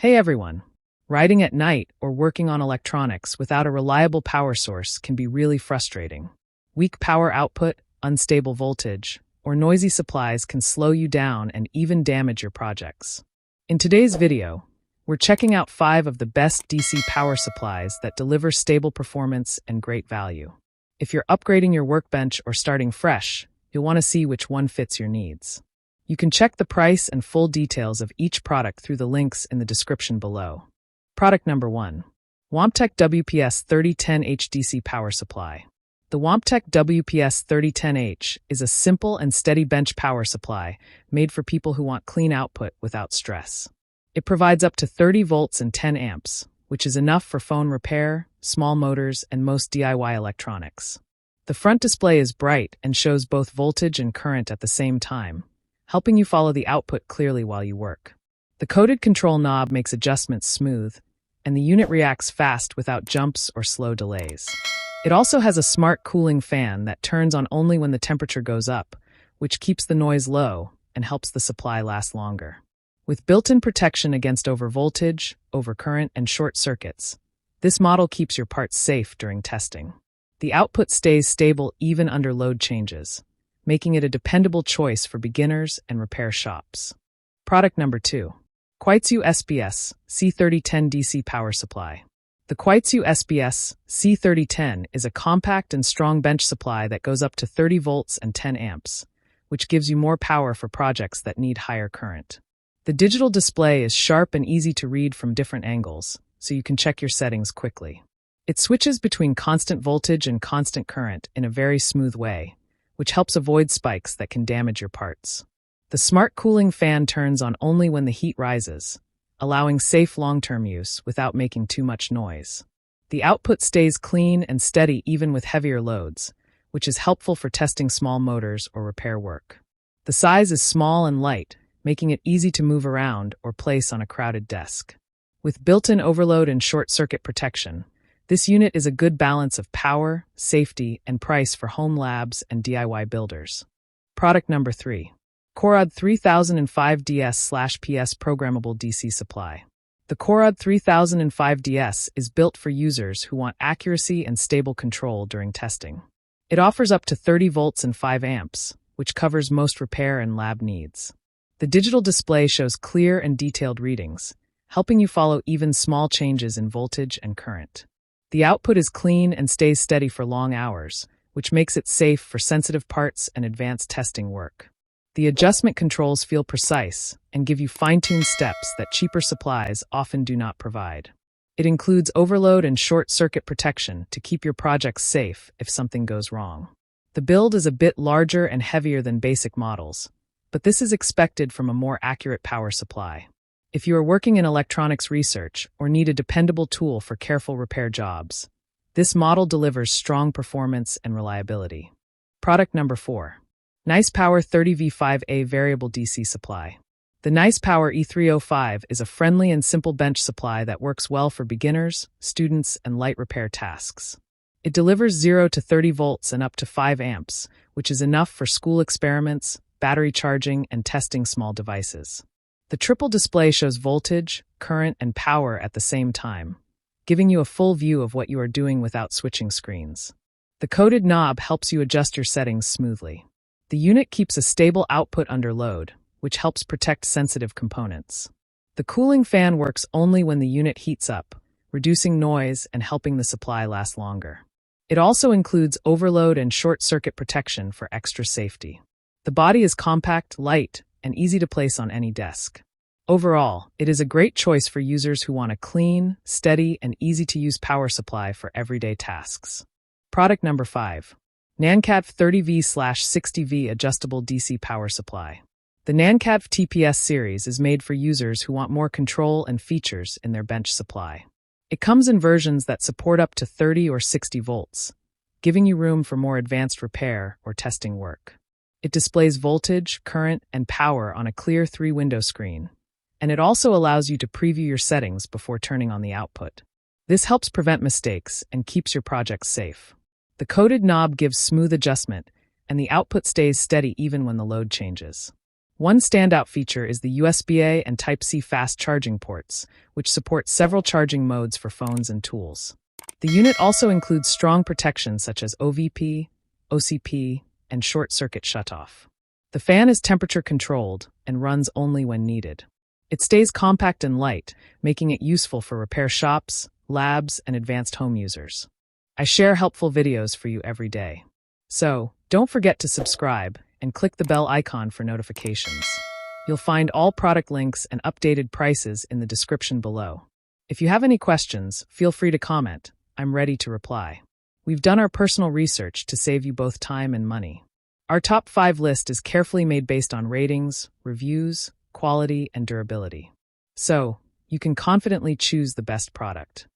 Hey everyone! Riding at night or working on electronics without a reliable power source can be really frustrating. Weak power output, unstable voltage, or noisy supplies can slow you down and even damage your projects. In today's video, we're checking out 5 of the best DC power supplies that deliver stable performance and great value. If you're upgrading your workbench or starting fresh, you'll want to see which one fits your needs. You can check the price and full details of each product through the links in the description below. Product number 1. Wanptek WPS 3010H DC Power Supply. The Wanptek WPS 3010H is a simple and steady bench power supply made for people who want clean output without stress. It provides up to 30 volts and 10 amps, which is enough for phone repair, small motors, and most DIY electronics. The front display is bright and shows both voltage and current at the same time, helping you follow the output clearly while you work. The coded control knob makes adjustments smooth, and the unit reacts fast without jumps or slow delays. It also has a smart cooling fan that turns on only when the temperature goes up, which keeps the noise low and helps the supply last longer. With built-in protection against overvoltage, overcurrent, and short circuits, this model keeps your parts safe during testing. The output stays stable even under load changes, making it a dependable choice for beginners and repair shops. Product number 2. KUAIQU SBS C3010 DC Power Supply. The KUAIQU SBS C3010 is a compact and strong bench supply that goes up to 30 volts and 10 amps, which gives you more power for projects that need higher current. The digital display is sharp and easy to read from different angles, so you can check your settings quickly. It switches between constant voltage and constant current in a very smooth way, which helps avoid spikes that can damage your parts. The smart cooling fan turns on only when the heat rises, allowing safe long-term use without making too much noise. The output stays clean and steady even with heavier loads, which is helpful for testing small motors or repair work. The size is small and light, making it easy to move around or place on a crowded desk. With built-in overload and short-circuit protection, this unit is a good balance of power, safety, and price for home labs and DIY builders. Product number 3. KORAD 3005DS/PS Programmable DC Supply. The KORAD 3005DS is built for users who want accuracy and stable control during testing. It offers up to 30 volts and 5 amps, which covers most repair and lab needs. The digital display shows clear and detailed readings, helping you follow even small changes in voltage and current. The output is clean and stays steady for long hours, which makes it safe for sensitive parts and advanced testing work. The adjustment controls feel precise and give you fine-tuned steps that cheaper supplies often do not provide. It includes overload and short-circuit protection to keep your projects safe if something goes wrong. The build is a bit larger and heavier than basic models, but this is expected from a more accurate power supply. If you are working in electronics research or need a dependable tool for careful repair jobs, this model delivers strong performance and reliability. Product number 4. NicePower 30V5A Variable DC Supply. The NicePower E305 is a friendly and simple bench supply that works well for beginners, students, and light repair tasks. It delivers 0 to 30 volts and up to 5 amps, which is enough for school experiments, battery charging, and testing small devices. The triple display shows voltage, current, and power at the same time, giving you a full view of what you are doing without switching screens. The coded knob helps you adjust your settings smoothly. The unit keeps a stable output under load, which helps protect sensitive components. The cooling fan works only when the unit heats up, reducing noise and helping the supply last longer. It also includes overload and short-circuit protection for extra safety. The body is compact, light, and easy to place on any desk. Overall, it is a great choice for users who want a clean, steady, and easy-to-use power supply for everyday tasks. Product number 5. NANKADF 30V/60V Adjustable DC Power Supply. The NANKADF TPS series is made for users who want more control and features in their bench supply. It comes in versions that support up to 30 or 60 volts, giving you room for more advanced repair or testing work. It displays voltage, current, and power on a clear 3-window screen, and it also allows you to preview your settings before turning on the output. This helps prevent mistakes and keeps your projects safe. The coded knob gives smooth adjustment, and the output stays steady even when the load changes. One standout feature is the USB-A and Type-C fast charging ports, which support several charging modes for phones and tools. The unit also includes strong protection such as OVP, OCP, and short-circuit shutoff. The fan is temperature-controlled and runs only when needed. It stays compact and light, making it useful for repair shops, labs, and advanced home users. I share helpful videos for you every day. So, don't forget to subscribe and click the bell icon for notifications. You'll find all product links and updated prices in the description below. If you have any questions, feel free to comment. I'm ready to reply. We've done our personal research to save you both time and money. Our top 5 list is carefully made based on ratings, reviews, quality, and durability. So, you can confidently choose the best product.